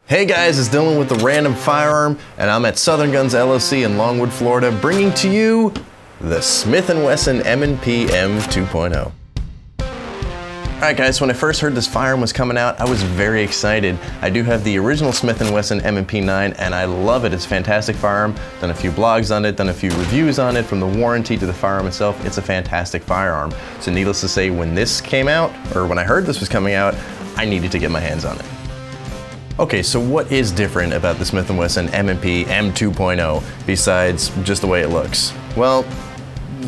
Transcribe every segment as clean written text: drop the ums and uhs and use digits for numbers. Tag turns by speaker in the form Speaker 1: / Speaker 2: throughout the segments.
Speaker 1: Hey guys, it's Dylan with the Random Firearm, and I'm at Southern Guns LLC in Longwood, Florida, bringing to you the Smith & Wesson M&P M2.0. Alright guys, when I first heard this firearm was coming out, I was very excited. I do have the original Smith & Wesson M&P9, and I love it. It's a fantastic firearm. Done a few blogs on it, done a few reviews on it, from the warranty to the firearm itself. It's a fantastic firearm. So needless to say, when this came out, or when I heard this was coming out, I needed to get my hands on it. Okay, so what is different about the Smith & Wesson M&P M2.0 besides just the way it looks? Well,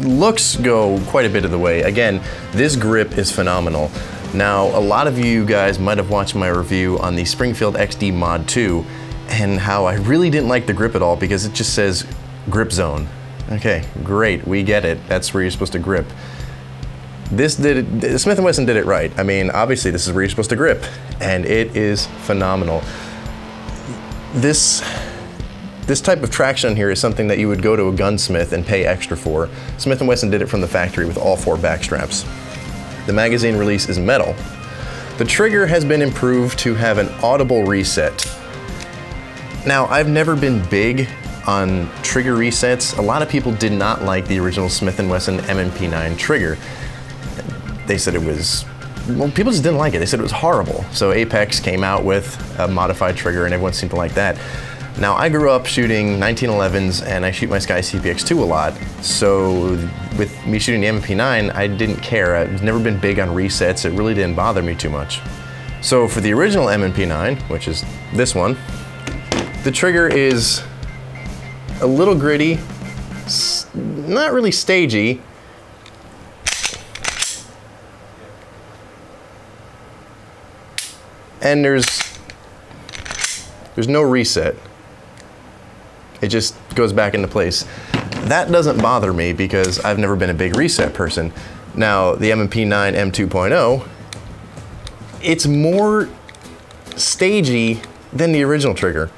Speaker 1: looks go quite a bit of the way. Again, this grip is phenomenal. Now, a lot of you guys might have watched my review on the Springfield XD Mod 2 and how I really didn't like the grip at all because it just says grip zone. Okay, great, we get it. That's where you're supposed to grip. Smith & Wesson did it right. I mean, obviously this is where you're supposed to grip, and it is phenomenal. This type of traction here is something that you would go to a gunsmith and pay extra for. Smith & Wesson did it from the factory with all 4 back straps. The magazine release is metal. The trigger has been improved to have an audible reset. Now, I've never been big on trigger resets. A lot of people did not like the original Smith & Wesson M&P9 trigger. They said it was, well, people just didn't like it. They said it was horrible. So Apex came out with a modified trigger and everyone seemed to like that. Now, I grew up shooting 1911s and I shoot my Sky CPX2 a lot. So with me shooting the M&P9, I didn't care. I've never been big on resets. It really didn't bother me too much. So for the original M&P9, which is this one, the trigger is a little gritty, not really stagey. And there's no reset. It just goes back into place. That doesn't bother me because I've never been a big reset person. Now, the M&P9 M2.0, it's more stagey than the original trigger.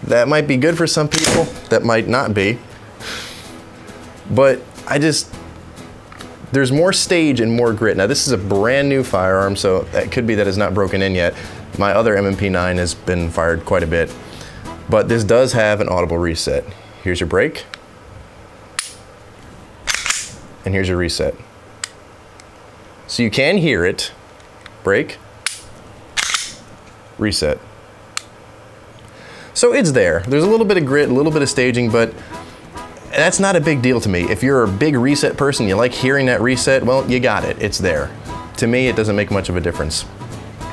Speaker 1: That might be good for some people, that might not be. But there's more stage and more grit. Now, this is a brand new firearm, so that could be that it's not broken in yet. My other M&P9 has been fired quite a bit, but this does have an audible reset. Here's your break, and here's your reset. So you can hear it. Break, reset. So it's there. There's a little bit of grit, a little bit of staging, but that's not a big deal to me. If you're a big reset person, you like hearing that reset, well, you got it, it's there. To me, it doesn't make much of a difference.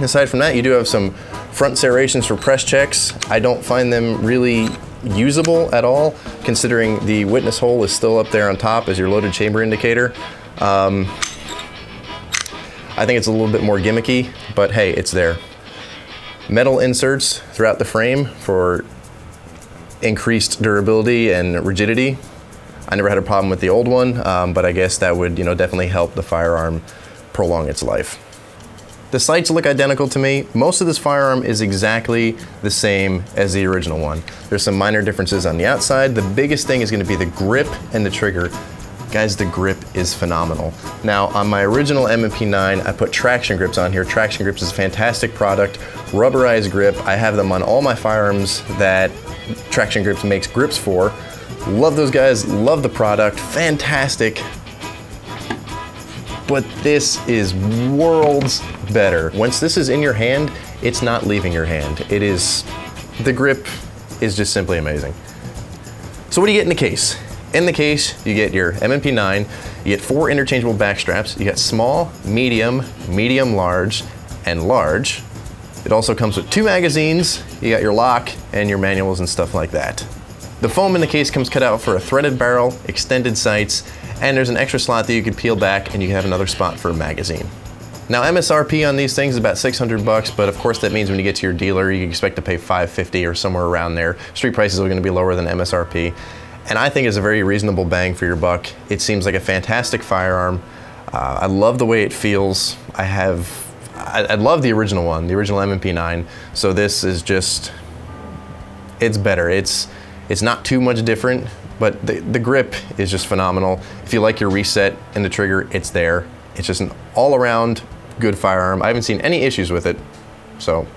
Speaker 1: Aside from that, you do have some front serrations for press checks. I don't find them really usable at all, considering the witness hole is still up there on top as your loaded chamber indicator. I think it's a little bit more gimmicky, but hey, it's there. Metal inserts throughout the frame for increased durability and rigidity. I never had a problem with the old one, but I guess that would, definitely help the firearm prolong its life. The sights look identical to me. Most of this firearm is exactly the same as the original one. There's some minor differences on the outside. The biggest thing is going to be the grip and the trigger. Guys, the grip is phenomenal. Now, on my original M&P9, I put traction grips on here. Traction grips is a fantastic product. Rubberized grip. I have them on all my firearms that Traction Grips makes grips for. Love those guys, love the product, fantastic. But this is worlds better. Once this is in your hand, it's not leaving your hand. The grip is just simply amazing. So what do you get in the case? In the case, you get your M&P9, you get 4 interchangeable back straps, you got small, medium, large, and large. It also comes with 2 magazines, you got your lock and your manuals and stuff like that. The foam in the case comes cut out for a threaded barrel, extended sights, and there's an extra slot that you can peel back and you can have another spot for a magazine. Now, MSRP on these things is about 600 bucks, but of course that means when you get to your dealer, you can expect to pay $550 or somewhere around there. Street prices are gonna be lower than MSRP. And I think it's a very reasonable bang for your buck. It seems like a fantastic firearm. I love the way it feels. I love the original one, the original M&P9. So this is just, it's better. It's not too much different, but the grip is just phenomenal. If you like your reset and the trigger, it's there. It's just an all around good firearm. I haven't seen any issues with it, so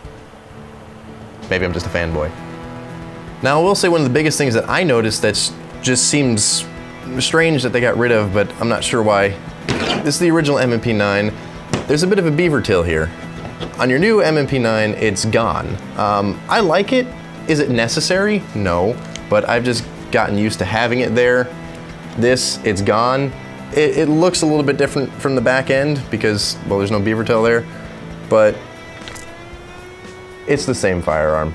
Speaker 1: maybe I'm just a fanboy. Now I will say one of the biggest things that I noticed that just seems strange that they got rid of, but I'm not sure why. This is the original M&P9. There's a bit of a beaver tail here. On your new M&P9, it's gone. I like it. Is it necessary? No, but I've just gotten used to having it there. This, it's gone. It looks a little bit different from the back end because, well, there's no beaver tail there, but it's the same firearm.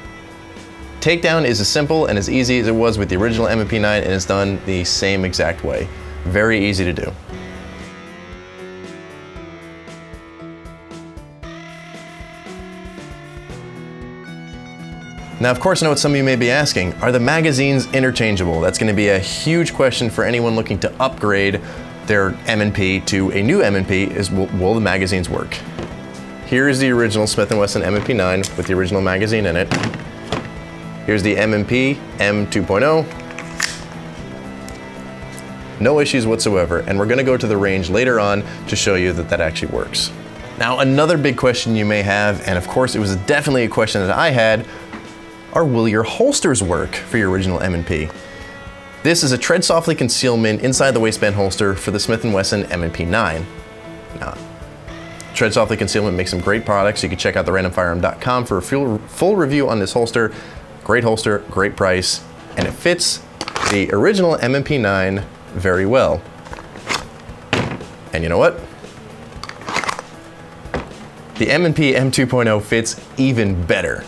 Speaker 1: Takedown is as simple and as easy as it was with the original M&P9, and it's done the same exact way. Very easy to do. Now, of course, I know what some of you may be asking. Are the magazines interchangeable? That's going to be a huge question for anyone looking to upgrade their M&P to a new M&P is, will the magazines work? Here's the original Smith & Wesson M&P9 with the original magazine in it. Here's the M&P M2.0. No issues whatsoever, and we're going to go to the range later on to show you that that actually works. Now, another big question you may have, and of course it was definitely a question that I had, are will your holsters work for your original M&P? This is a tread softly concealment inside the waistband holster for the Smith & Wesson M&P9. Now, tread softly concealment makes some great products. You can check out the randomfirearm.com for a full review on this holster. Great holster, great price, and it fits the original M&P9 very well. And you know what? The M&P M2.0 fits even better.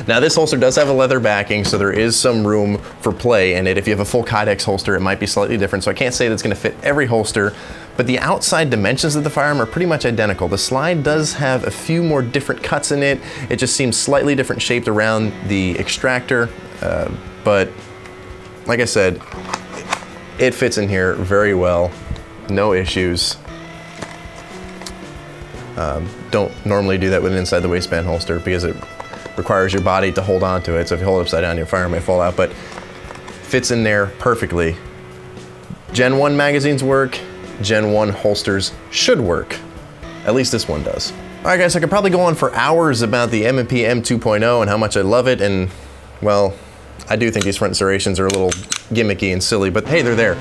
Speaker 1: Now, this holster does have a leather backing, so there is some room for play in it. If you have a full Kydex holster, it might be slightly different, so I can't say that's going to fit every holster, but the outside dimensions of the firearm are pretty much identical. The slide does have a few more different cuts in it. It just seems slightly different shaped around the extractor, but like I said, it fits in here very well. No issues. Don't normally do that with an inside the waistband holster because it requires your body to hold on to it, so if you hold it upside down, your firearm may fall out, but fits in there perfectly. Gen 1 magazines work, Gen 1 holsters should work. At least this one does. All right, guys, I could probably go on for hours about the M&P M2.0 and how much I love it, and, well, I do think these front serrations are a little gimmicky and silly, but hey, they're there.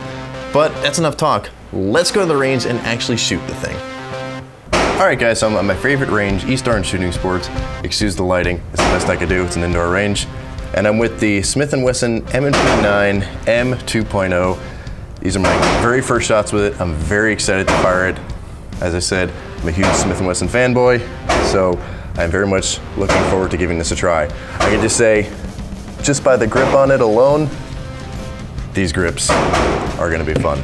Speaker 1: But that's enough talk. Let's go to the range and actually shoot the thing. All right, guys, so I'm at my favorite range, East Orange Shooting Sports. Excuse the lighting, it's the best I could do, it's an indoor range. And I'm with the Smith & Wesson M&P9 M2.0. These are my very first shots with it. I'm very excited to fire it. As I said, I'm a huge Smith & Wesson fanboy, so I'm very much looking forward to giving this a try. I can just say, just by the grip on it alone, these grips are gonna be fun.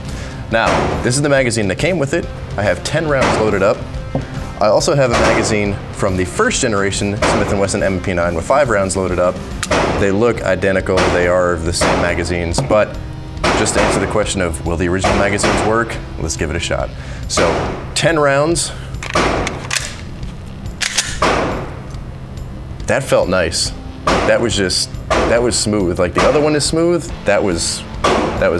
Speaker 1: Now, this is the magazine that came with it. I have 10 rounds loaded up. I also have a magazine from the first generation Smith & Wesson M&P9 with 5 rounds loaded up. They look identical, they are the same magazines, but just to answer the question of will the original magazines work, let's give it a shot. So 10 rounds. That felt nice. That was smooth. Like the other one is smooth, that was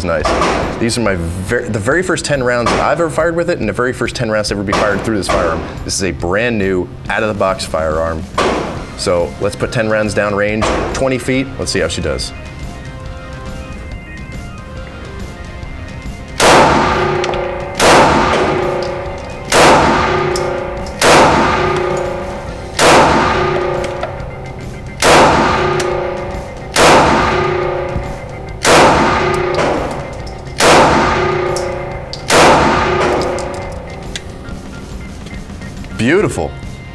Speaker 1: nice. These are the very first 10 rounds that I've ever fired with it, and the very first 10 rounds to ever be fired through this firearm. This is a brand new, out-of-the-box firearm. So let's put 10 rounds down range, 20 feet. Let's see how she does. Beautiful.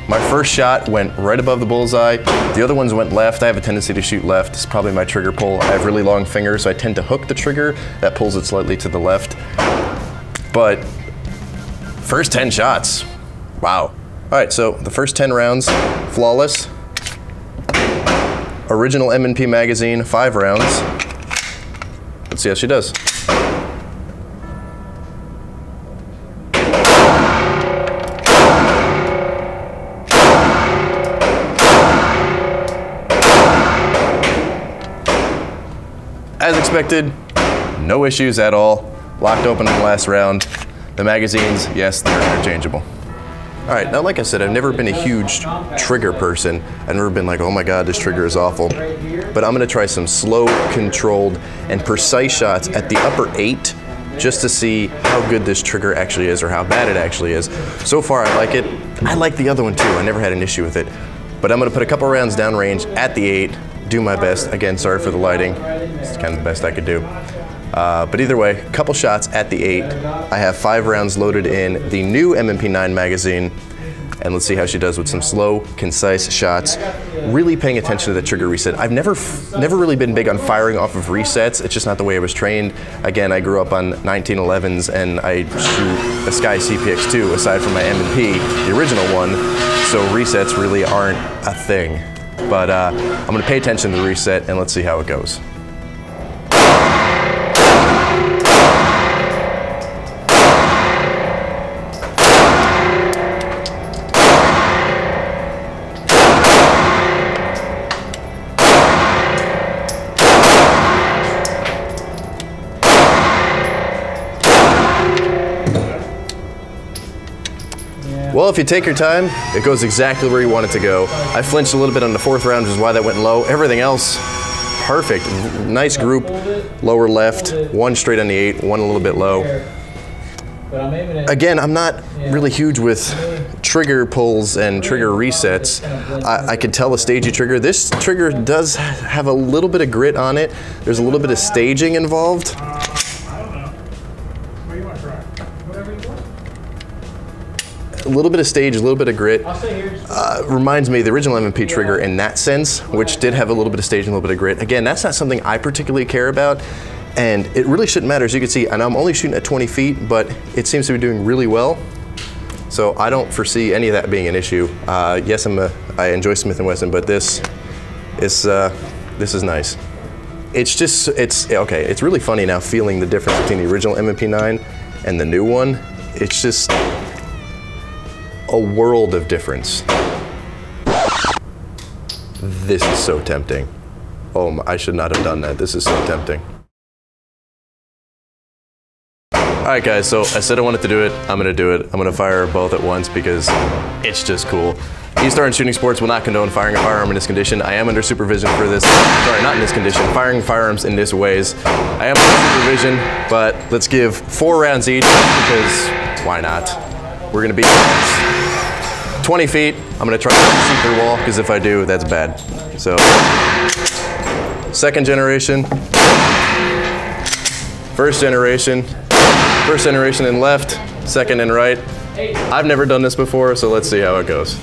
Speaker 1: My first shot went right above the bullseye. The other ones went left. I have a tendency to shoot left. It's probably my trigger pull. I have really long fingers, so I tend to hook the trigger. That pulls it slightly to the left. But first 10 shots, wow. All right, so the first 10 rounds, flawless. Original M&P magazine, 5 rounds. Let's see how she does. As expected, no issues at all. Locked open in the last round. The magazines, yes, they're interchangeable. All right, now like I said, I've never been a huge trigger person. I've never been like, oh my God, this trigger is awful. But I'm gonna try some slow, controlled, and precise shots at the upper 8 just to see how good this trigger actually is or how bad it actually is. So far, I like it. I like the other one too. I never had an issue with it. But I'm gonna put a couple rounds downrange at the 8, do my best. Again, sorry for the lighting. It's kind of the best I could do. But either way, a couple shots at the 8. I have 5 rounds loaded in the new M&P9 magazine, and let's see how she does with some slow, concise shots. Really paying attention to the trigger reset. I've never really been big on firing off of resets. It's just not the way I was trained. Again, I grew up on 1911s, and I shoot a Sky CPX2 aside from my M&P, the original one, so resets really aren't a thing. But I'm gonna pay attention to the reset, and let's see how it goes. Well, if you take your time, it goes exactly where you want it to go. I flinched a little bit on the 4th round, which is why that went low. Everything else, perfect. Nice group, lower left, 1 straight on the 8, 1 a little bit low. Again, I'm not really huge with trigger pulls and trigger resets. I could tell a stagey trigger. This trigger does have a little bit of grit on it. There's a little bit of staging involved. A little bit of stage, a little bit of grit. Reminds me of the original M&P trigger in that sense, which did have a little bit of stage and a little bit of grit. Again, that's not something I particularly care about, and it really shouldn't matter. As you can see, and I'm only shooting at 20 feet, but it seems to be doing really well. So I don't foresee any of that being an issue. Yes, I enjoy Smith & Wesson, but this is nice. It's really funny now feeling the difference between the original M&P9 and the new one. It's just a world of difference. This is so tempting. Oh, I should not have done that. This is so tempting. All right, guys, so I said I wanted to do it. I'm gonna do it. I'm gonna fire both at once because it's just cool. E-Star Shooting Sports will not condone firing a firearm in this condition. I am under supervision for this. Sorry, not in this condition. Firing firearms in this ways. I am under supervision, but let's give 4 rounds each because why not? We're gonna beat 20 feet. I'm gonna try to shoot their wall because if I do, that's bad. So, second generation, first generation in left, second and right. I've never done this before, so let's see how it goes.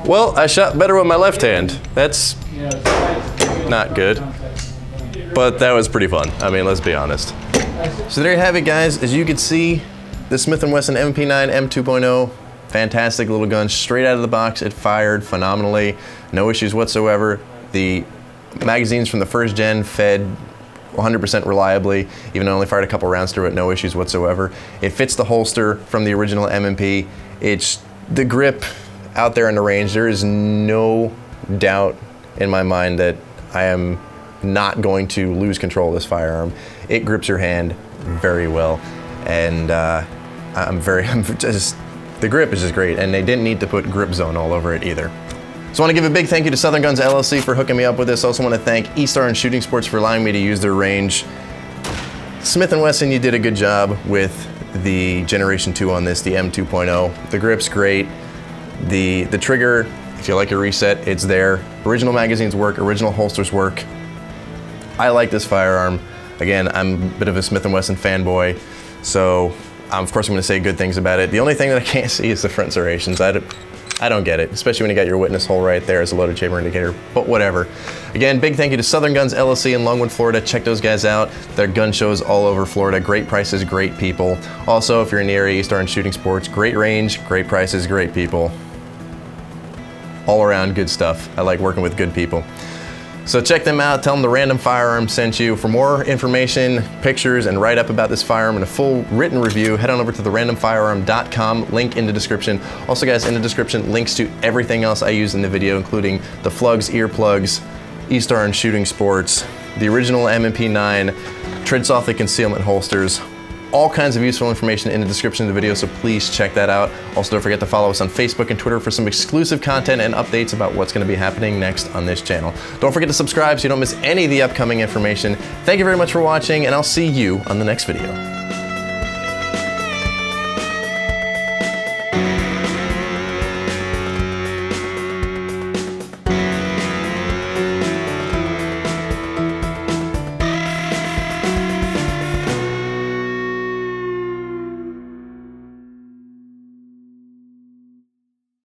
Speaker 1: Well, I shot better with my left hand. That's not good, but that was pretty fun. I mean, let's be honest. So there you have it, guys. As you can see, the Smith & Wesson M&P9 M2.0, fantastic little gun. Straight out of the box, it fired phenomenally. No issues whatsoever. The magazines from the first gen fed 100% reliably, even though I only fired a couple rounds through it, no issues whatsoever. It fits the holster from the original M&P. It's the grip out there in the range. There is no doubt in my mind that I am not going to lose control of this firearm. It grips your hand very well, and the grip is just great, and they didn't need to put grip zone all over it either. So I want to give a big thank you to Southern Guns LLC for hooking me up with this. Also want to thank E-Star Shooting Sports for allowing me to use their range. Smith & Wesson, you did a good job with the Generation 2 on this, the M2.0. The grip's great. The trigger, if you like a reset, it's there. Original magazines work, original holsters work. I like this firearm. Again, I'm a bit of a Smith & Wesson fanboy, so of course I'm gonna say good things about it. The only thing that I can't see is the front serrations. I don't get it, especially when you got your witness hole right there as a loaded chamber indicator, but whatever. Again, big thank you to Southern Guns LLC in Longwood, Florida. Check those guys out. Their gun shows all over Florida. Great prices, great people. Also, if you're in the area, E-Star Shooting Sports, great range, great prices, great people. All around good stuff. I like working with good people. So check them out, tell them the Random Firearm sent you. For more information, pictures, and write-up about this firearm and a full written review, head on over to therandomfirearm.com, link in the description. Also guys, in the description, links to everything else I used in the video, including the Flugs, earplugs, E-Star and Shooting Sports, the original M&P9, Tread Softly concealment holsters, all kinds of useful information in the description of the video, so please check that out. Also, don't forget to follow us on Facebook and Twitter for some exclusive content and updates about what's going to be happening next on this channel. Don't forget to subscribe so you don't miss any of the upcoming information. Thank you very much for watching, and I'll see you on the next video.